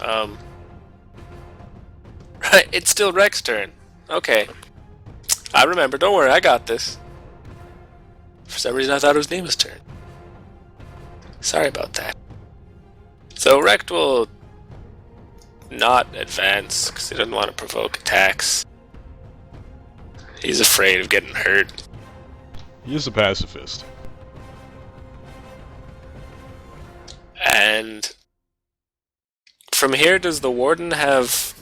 Right, it's still Rex's turn. Okay. I remember, don't worry, I got this. For some reason I thought it was Nima's turn. Sorry about that. So Rect will not advance, because he doesn't want to provoke attacks. He's afraid of getting hurt. He is a pacifist. And from here, does the Warden have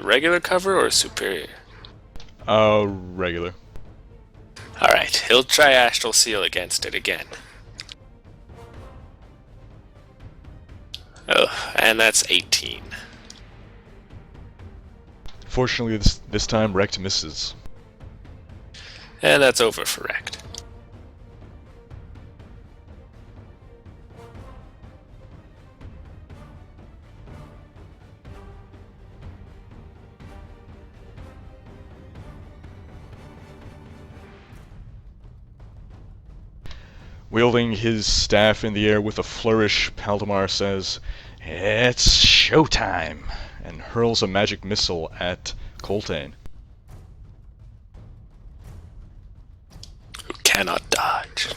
regular cover or superior? Regular. Alright, he'll try Astral Seal against it again. Oh, and that's 18. Fortunately, this time Rect misses. And that's over for Rect. Wielding his staff in the air with a flourish, Paldemar says, "It's showtime!" and hurls a magic missile at Coltane. Who cannot dodge.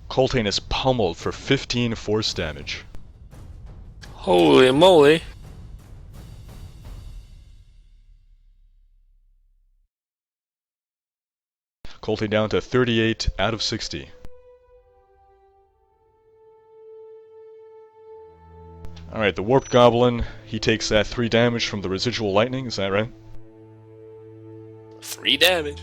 Coltane is pummeled for 15 force damage. Holy moly. Coltane down to 38 out of 60. Alright, the Warped Goblin, he takes that 3 damage from the residual lightning, is that right? 3 damage.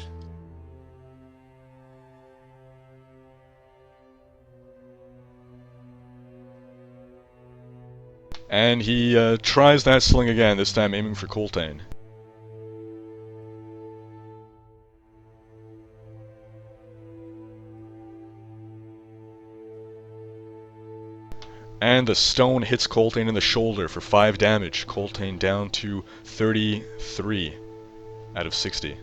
And he tries that sling again, this time aiming for Coltane. And the stone hits Coltane in the shoulder for 5 damage. Coltane down to 33 out of 60.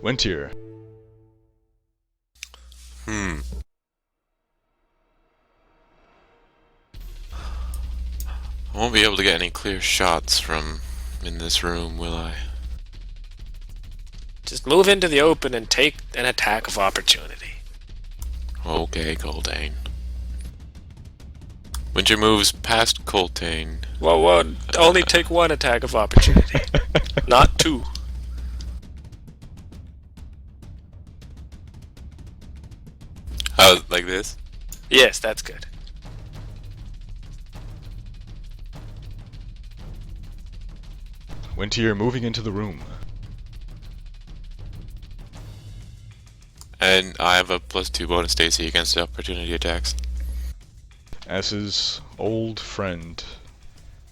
Wintier. I won't be able to get any clear shots from in this room, will I? Just move into the open and take an attack of opportunity. Okay, Coltane. Winter moves past Coltane. Whoa, only take 1 attack of opportunity. Not 2. Oh, like this? Yes, that's good. Wintier moving into the room. And I have a +2 bonus to AC against opportunity attacks. As his old friend,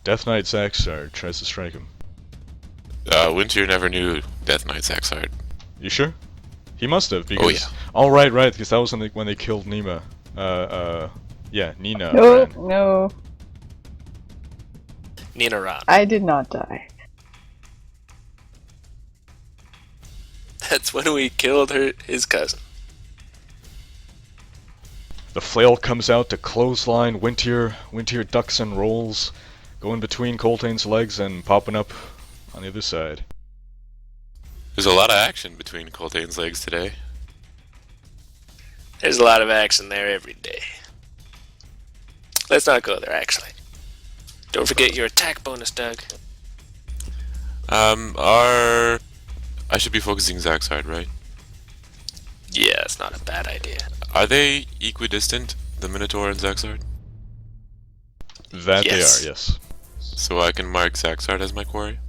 Death Knight Zaxzarrd, tries to strike him. Winter never knew Death Knight Zaxzarrd. You sure? He must have, because... Oh, yeah. Oh, right, because that was when they killed Nima. Yeah, Nina. No, ran. no. Nina Ron. I did not die. That's when we killed his cousin. The flail comes out to clothesline Wintier. Wintier ducks and rolls, going between Coltane's legs and popping up on the other side. There's a lot of action between Coltane's legs today. There's a lot of action there every day. Let's not go there, actually. Don't forget your attack bonus, Doug. I should be focusing Zaxzarrd, right? Yeah, it's not a bad idea. Are they equidistant, the Minotaur and Zaxzarrd? That Yes. they are, yes. So I can mark Zaxzarrd as my quarry?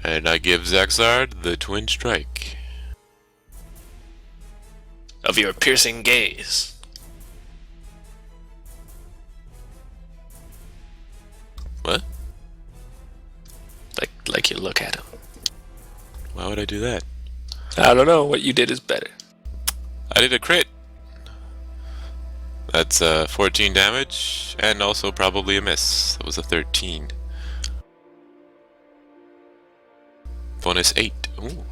And I give Zaxzarrd the Twin Strike. of your piercing gaze. What? Like you look at him. Why would I do that? I don't know. What you did is better. I did a crit. That's 14 damage, and also probably a miss. That was a 13. Bonus 8. Ooh,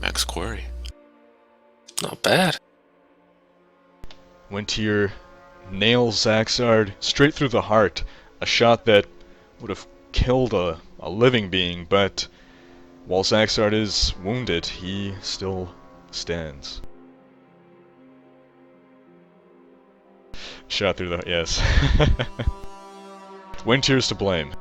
max quarry. Not bad. Wintier nails Zaxzarrd straight through the heart, a shot that would have killed a living being, but while Zaxzarrd is wounded, he still stands. Shot through the... yes. Wintier's to blame.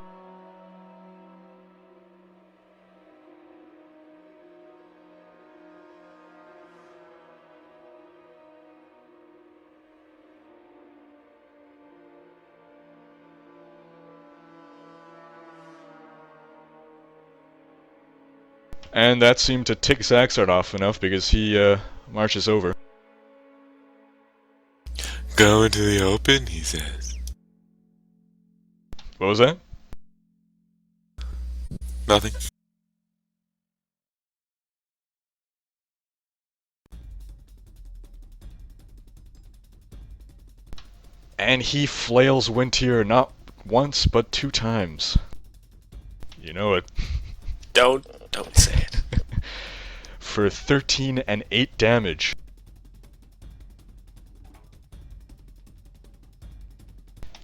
And that seemed to tick Zaxzarrd off enough because he marches over. Go into the open, he says. What was that? Nothing. And he flails Wintier not once but 2 times. You know it. Don't say it. For 13 and 8 damage.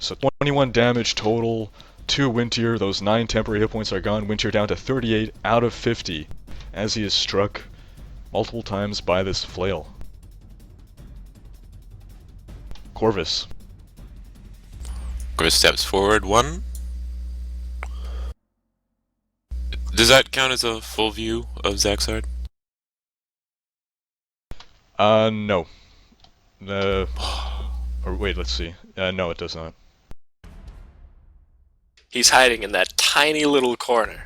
So 21 damage total to Wintier. Those 9 temporary hit points are gone. Wintier down to 38 out of 50 as he is struck multiple times by this flail. Corvus. Corvus steps forward 1. Does that count as a full view of Zaxzarrd? No. Or wait, let's see. No, it does not. He's hiding in that tiny little corner.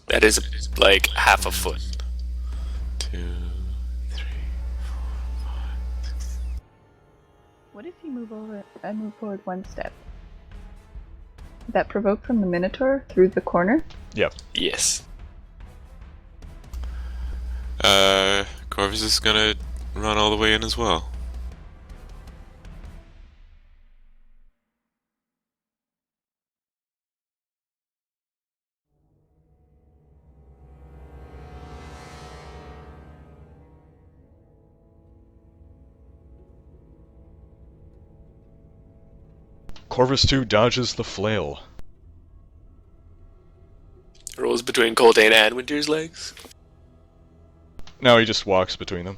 That is like half a foot. 2, 3, 4, 5, 6. What if you move forward 1 step? Would that provoke from the Minotaur through the corner? Yep. Yes. Corvus is gonna run all the way in as well. Corvus 2 dodges the flail. Rolls between Coltane and Wintier's legs. Now he just walks between them.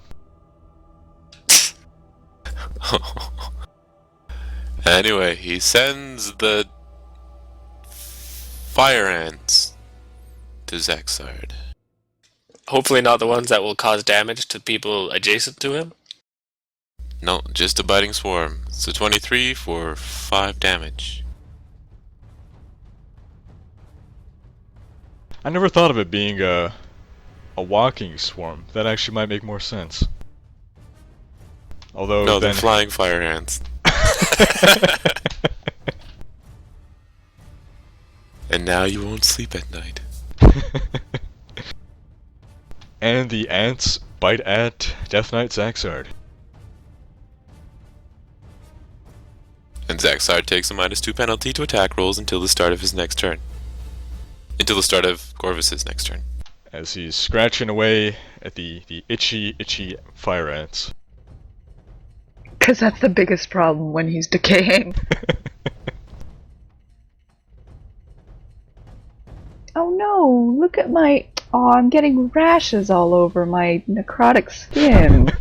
Anyway, he sends the fire ants to Zaxzarrd. Hopefully not the ones that will cause damage to people adjacent to him. No, just a biting swarm. So 23 for 5 damage. I never thought of it being a walking swarm. That actually might make more sense. Although No, then... they're flying fire ants. And now you won't sleep at night. And the ants bite at Death Knight Zaxzarrd. And Zaxzarrd takes a -2 penalty to attack rolls until the start of his next turn. Until the start of Corvus's next turn. As he's scratching away at the itchy fire ants. Because that's the biggest problem when he's decaying. Oh no, look at my... Oh, I'm getting rashes all over my necrotic skin.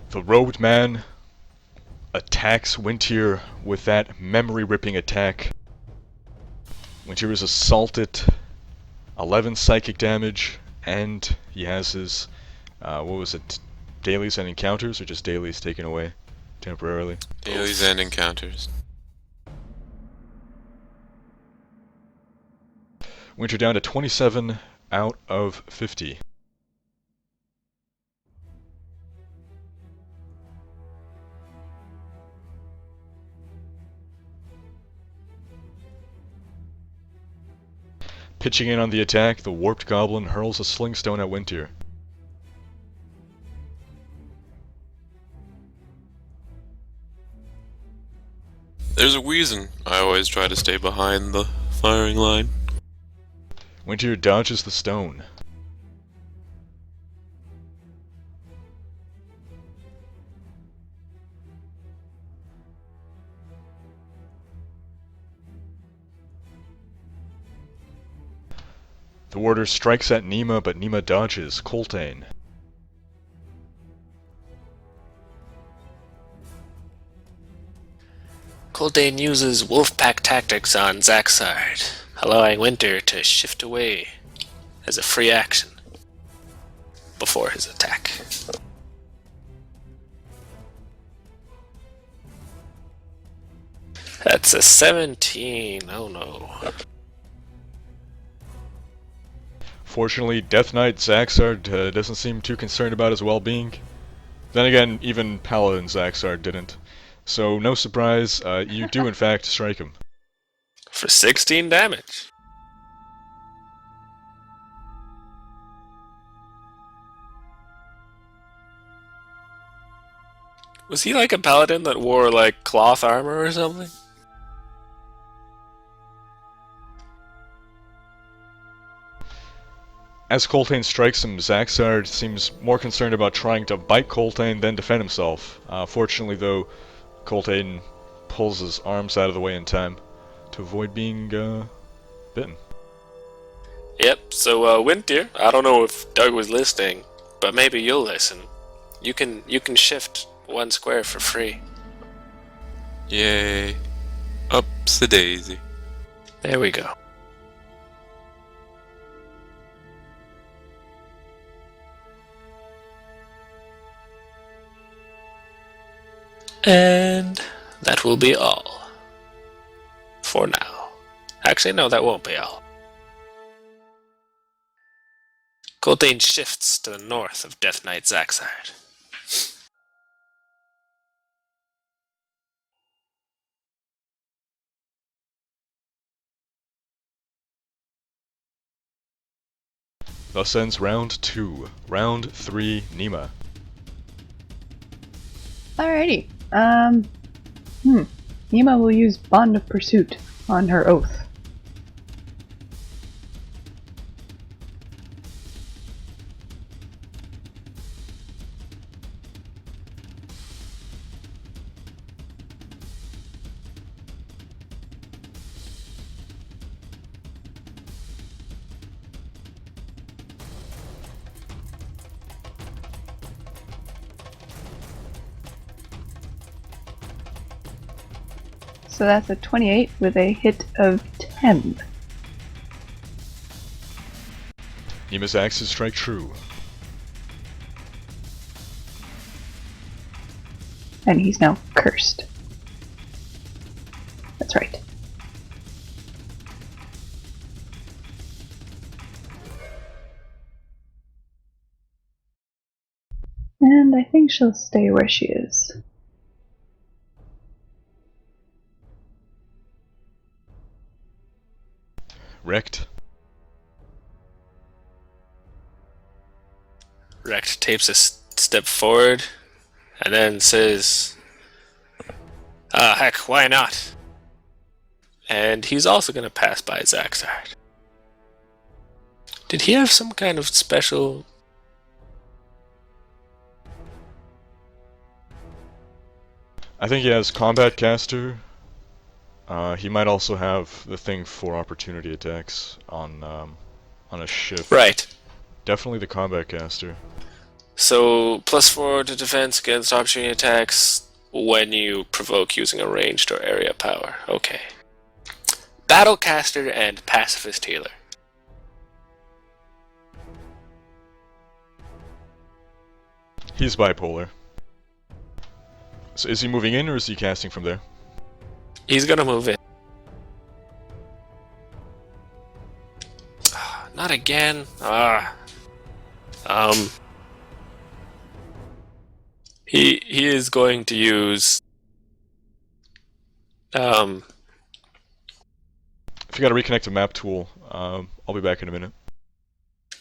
The robed man attacks Wintier with that memory-ripping attack. Wintier is assaulted, 11 psychic damage, and he has his, what was it, dailies and encounters, or just dailies taken away temporarily? Dailies and encounters. Wintier down to 27 out of 50. Pitching in on the attack, the Warped Goblin hurls a Slingstone at Wintier. There's a reason I always try to stay behind the firing line. Wintier dodges the stone. The warder strikes at Nima, but Nima dodges. Coltane. Coltane uses Wolfpack tactics on Zaxzarrd, allowing Winter to shift away as a free action before his attack. That's a 17. Oh no. Fortunately, Death Knight Zaxzarrd doesn't seem too concerned about his well-being. Then again, even Paladin Zaxzarrd didn't. So, no surprise, you do in fact strike him. For 16 damage. Was he like a paladin that wore like cloth armor or something? As Coltane strikes him, Zaxzarrd seems more concerned about trying to bite Coltane than defend himself. Fortunately though, Coltane pulls his arms out of the way in time to avoid being bitten. Yep, so Winter, I don't know if Doug was listening, but maybe you'll listen. You can shift 1 square for free. Yay. Ups a daisy. There we go. And that will be all. For now. Actually, no, that won't be all. Coltane shifts to the north of Death Knight Zaxzarrd. Thus ends round 2. Round 3, Nima. Alrighty. Nima will use Bond of Pursuit on her oath. So that's a 28 with a hit of 10. Nima's axes strike true. And he's now cursed. That's right. And I think she'll stay where she is. Wrecked. Rex takes a step forward and then says, heck, why not? And he's also going to pass by Zaxzarrd. Did he have some kind of special... I think he has Combat Caster. He might also have the thing for opportunity attacks on a shift. Right. Definitely the Combat Caster. So +4 to defense against opportunity attacks when you provoke using a ranged or area power. Okay. Battlecaster and pacifist healer. He's bipolar. So is he moving in or is he casting from there? He's gonna move in. Not again. He is going to use If you gotta reconnect the map tool, I'll be back in a minute.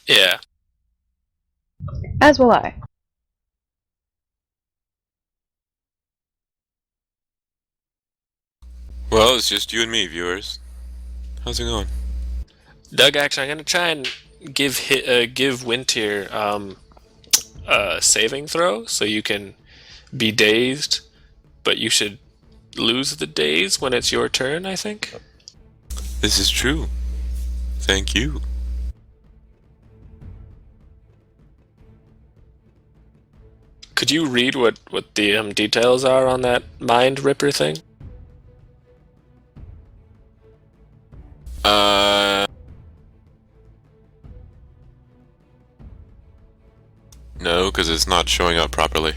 yeah. As will I. Well, it's just you and me, viewers. How's it going? Doug, actually, I'm gonna try and give Wintier a saving throw so you can be dazed, but you should lose the daze when it's your turn, I think. This is true. Thank you. Could you read what the details are on that mind ripper thing? No, because it's not showing up properly.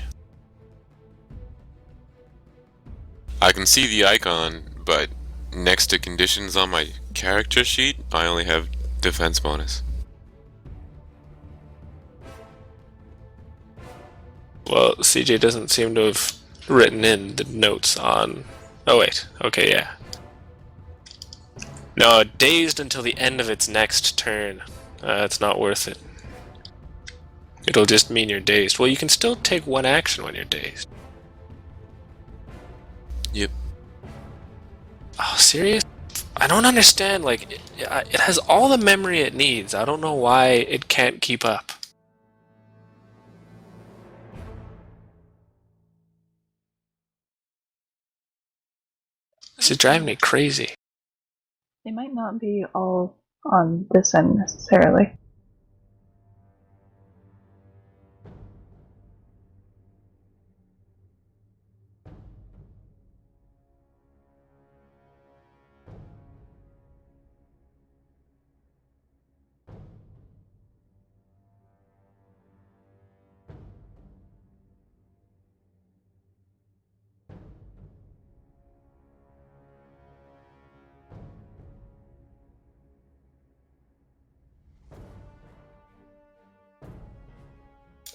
I can see the icon, but next to conditions on my character sheet, I only have defense bonus. Well, CJ doesn't seem to have written in the notes on... Oh wait, okay, yeah. No, dazed until the end of its next turn. It's not worth it. It'll just mean you're dazed. Well, you can still take one action when you're dazed. Yep. Oh, serious? I don't understand, like, it has all the memory it needs. I don't know why it can't keep up. This is driving me crazy. They might not be all on this end necessarily.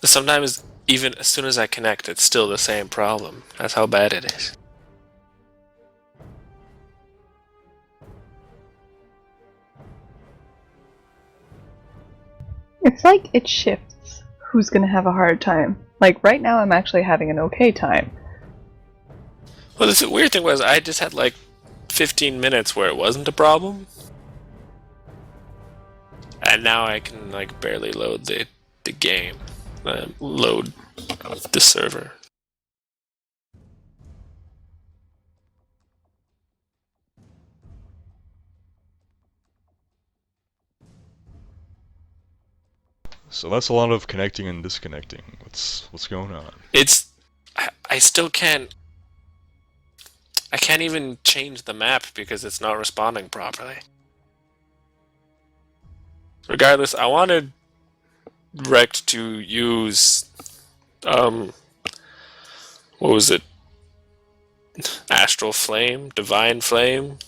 Sometimes, even as soon as I connect, it's still the same problem. That's how bad it is. It's like it shifts who's gonna have a hard time. Like, right now I'm actually having an okay time. Well, the weird thing was, I just had like 15 minutes where it wasn't a problem. And now I can like barely load the game. Load the server. So that's a lot of connecting and disconnecting. What's going on? It's... I still can't... I can't even change the map because it's not responding properly. Regardless, I wanted Rect to use... what was it? Astral Flame? Divine Flame?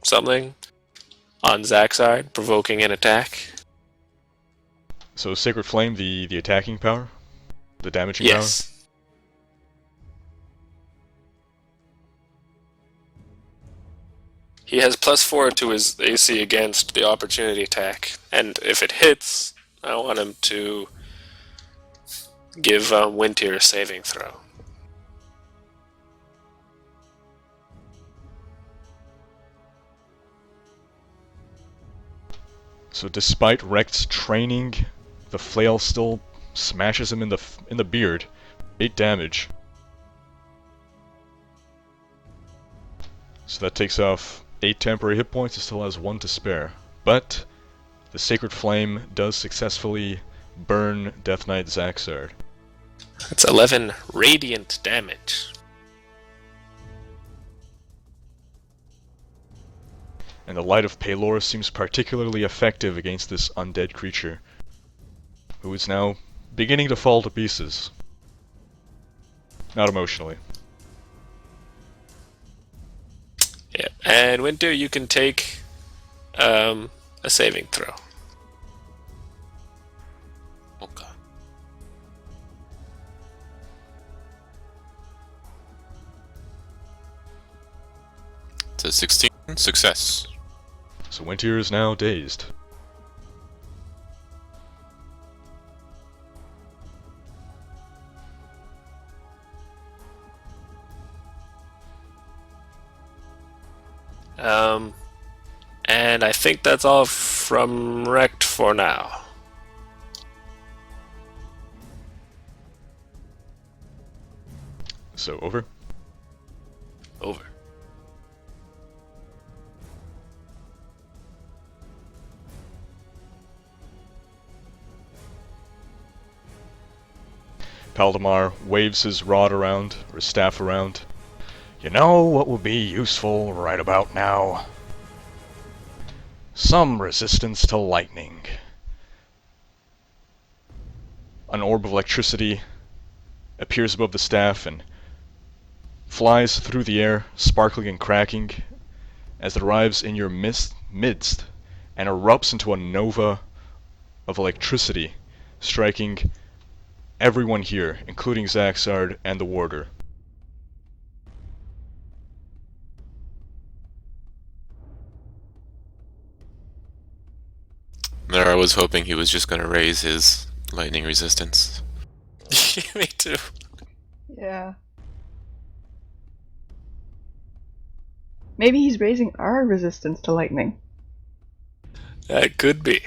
Something? On Zaxzarrd, provoking an attack. So Sacred Flame, the attacking power? The damaging Yes. He has +4 to his AC against the opportunity attack, and if it hits, I want him to give Wintier a saving throw. So despite Rect's training, the flail still smashes him in the beard. 8 damage. So that takes off 8 temporary hit points. It still has 1 to spare. But the Sacred Flame does successfully burn Death Knight Zaxzarrd. That's 11 radiant damage. And the light of Pelor seems particularly effective against this undead creature, who is now beginning to fall to pieces. Not emotionally. Yeah, and Winter, you can take a saving throw. Okay. It's a 16. Success. So Wintier is now dazed. And I think that's all from Rect for now. So, over. Over. Paldemar waves his rod around, or his staff around. You know what would be useful right about now? Some resistance to lightning. An orb of electricity appears above the staff and flies through the air, sparkling and cracking, as it arrives in your midst and erupts into a nova of electricity, striking everyone here, including Zaxzarrd and the warder. There, I was hoping he was just going to raise his lightning resistance. Me too. Yeah. Maybe he's raising our resistance to lightning. That could be.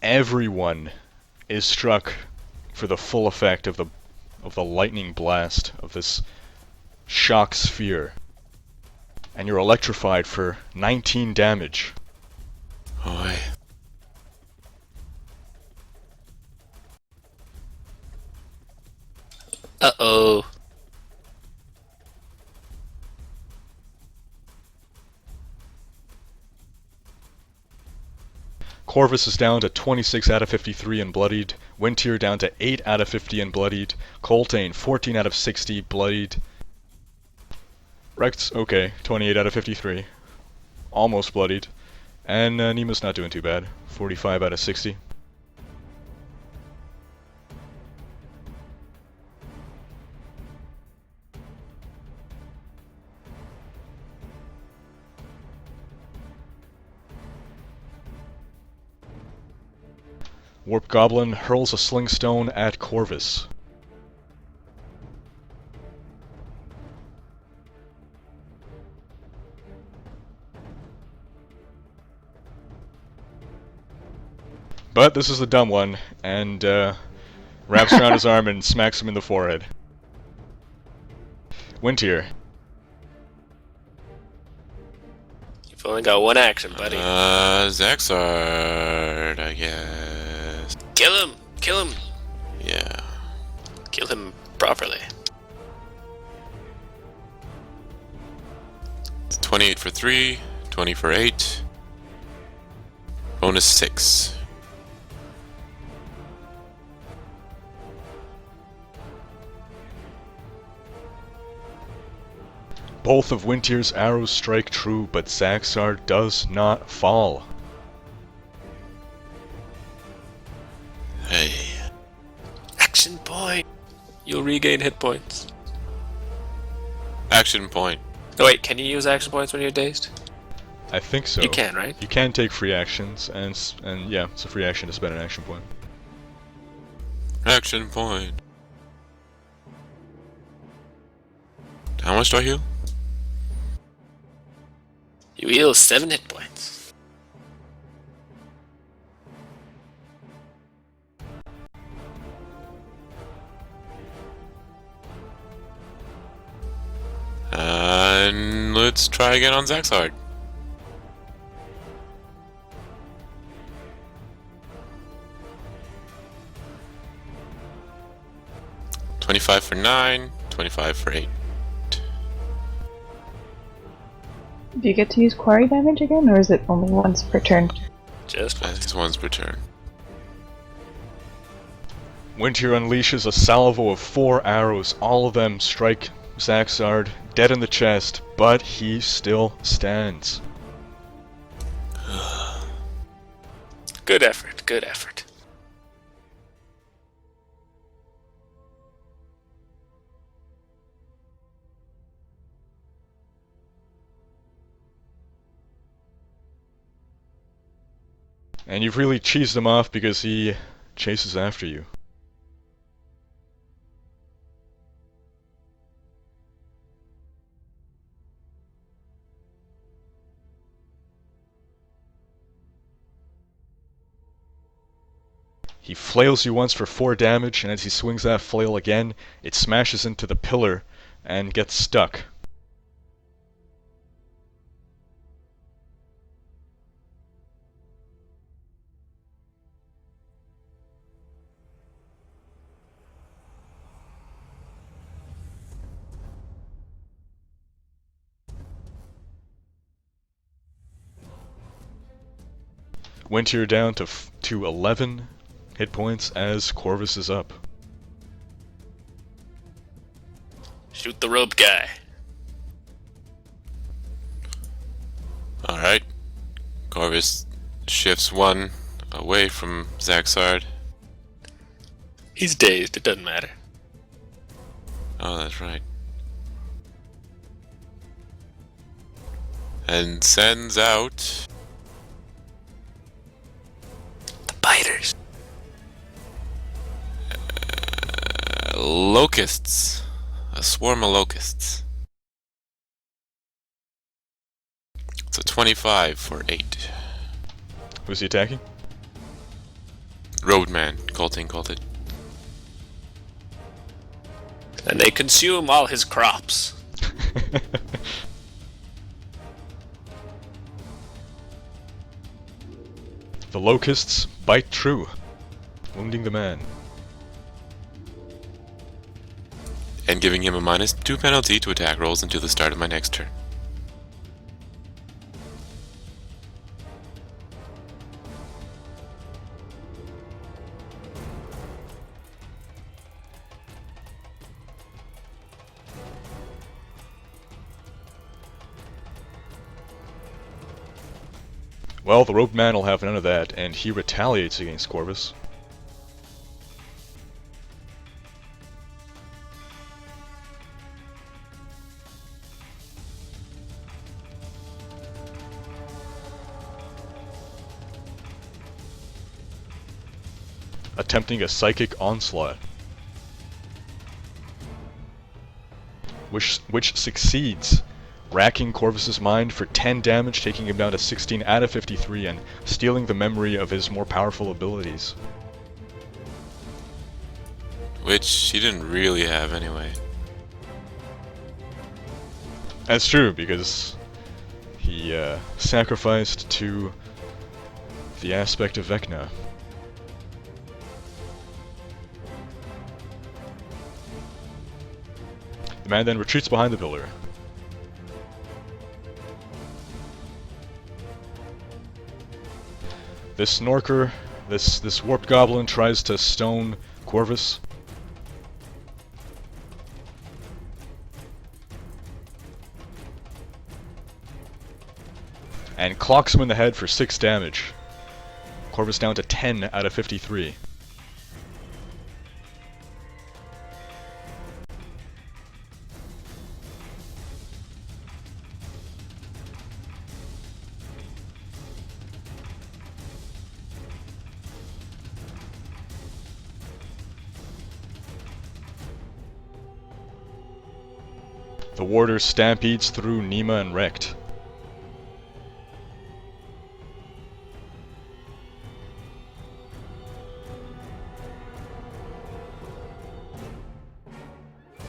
Everyone is struck for the full effect of the lightning blast of this shock sphere, and you're electrified for 19 damage. Oi. Uh-oh. Corvus is down to 26 out of 53 and bloodied. Wintier down to 8 out of 50 and bloodied. Coltane 14 out of 60 bloodied. Rect's okay, 28 out of 53. Almost bloodied. And Nima's not doing too bad, 45 out of 60. Warp Goblin hurls a sling stone at Corvus. But this is the dumb one, and wraps around his arm and smacks him in the forehead. Wintier. You've only got one action, buddy. Zaxzarrd, I guess. Kill him! Kill him! Yeah. Kill him properly. It's 28 for 3, 20 for 8. Bonus 6. Both of Wintier's arrows strike true, but Zaxzarrd does not fall. Hey. Action point! You'll regain hit points. Action point. Oh wait, can you use action points when you're dazed? I think so. You can, right? You can take free actions, and yeah, it's a free action to spend an action point. Action point. How much do I heal? You heal 7 hit points. let's try again on Zaxzarrd. $25 for 9, 25 for 8. Do you get to use quarry damage again, or is it only once per turn? Just I think it's once per turn. Winter unleashes a salvo of 4 arrows. All of them strike Zaxzarrd dead in the chest, but he still stands. good effort, good effort. And you've really cheesed him off because he chases after you. He flails you once for 4 damage, and as he swings that flail again, it smashes into the pillar and gets stuck. Winter down to 11 hit points as Corvus is up. Shoot the rope guy. Alright. Corvus shifts 1 away from Zaxzarrd. He's dazed, it doesn't matter. Oh, that's right. And sends out The biters. locusts. A swarm of locusts. It's a 25 for 8. Who's he attacking? Roadman. Colted. And they consume all his crops. The locusts bite true, wounding the man. And giving him a -2 penalty to attack rolls until the start of my next turn. Well, the robed man will have none of that, and he retaliates against Corvus. Attempting a psychic onslaught, which succeeds, racking Corvus's mind for 10 damage, taking him down to 16 out of 53, and stealing the memory of his more powerful abilities. Which he didn't really have anyway. That's true, because he sacrificed to the aspect of Vecna. The man then retreats behind the pillar. This Snorker, this warped goblin tries to stone Corvus. And clocks him in the head for 6 damage. Corvus down to 10 out of 53. The warder stampedes through Nima and Rekt.